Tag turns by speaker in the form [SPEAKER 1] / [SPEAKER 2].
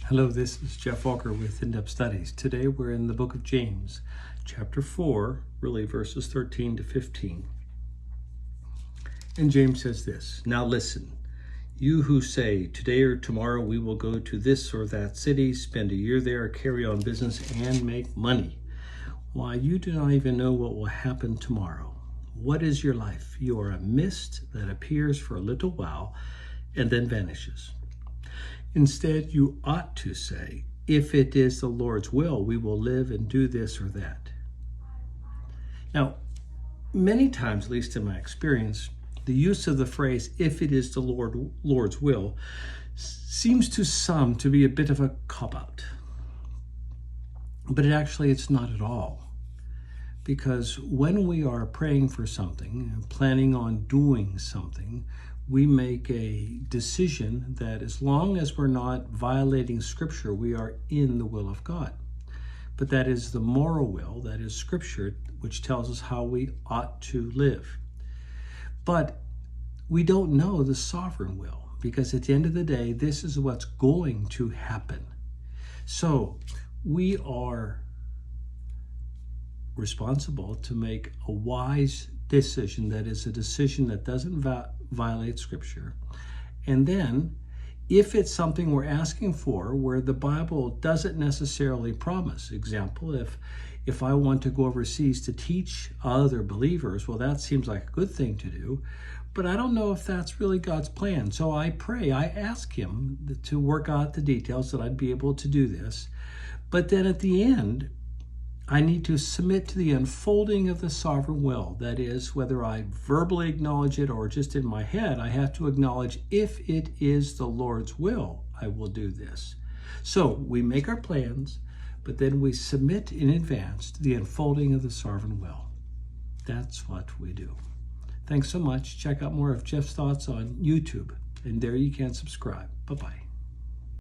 [SPEAKER 1] Hello, this is Geoff Walker with In-Depth Studies. Today we're in the book of James, chapter 4, really verses 13 to 15. And James says this, "Now listen, you who say, today or tomorrow we will go to this or that city, spend a year there, carry on business, and make money. Why, you do not even know what will happen tomorrow. What is your life? You are a mist that appears for a little while and then vanishes. Instead, you ought to say, if it is the Lord's will, we will live and do this or that." Now, many times, at least in my experience, the use of the phrase, if it is the Lord's will, seems to some to be a bit of a cop-out. But it's not at all. Because when we are praying for something and planning on doing something, we make a decision that as long as we're not violating Scripture, we are in the will of God. But that is the moral will, that is Scripture, which tells us how we ought to live. But we don't know the sovereign will, because at the end of the day, this is what's going to happen. So we are responsible to make a wise decision, that is a decision that doesn't violate Scripture. And then if it's something we're asking for where the Bible doesn't necessarily promise, example, if I want to go overseas to teach other believers, well, that seems like a good thing to do, but I don't know if that's really God's plan. So I pray, I ask him to work out the details that I'd be able to do this. But then at the end, I need to submit to the unfolding of the sovereign will. That is, whether I verbally acknowledge it or just in my head, I have to acknowledge, if it is the Lord's will, I will do this. So we make our plans, but then we submit in advance to the unfolding of the sovereign will. That's what we do. Thanks so much. Check out more of Geoff's thoughts on YouTube, and there you can subscribe. Bye-bye.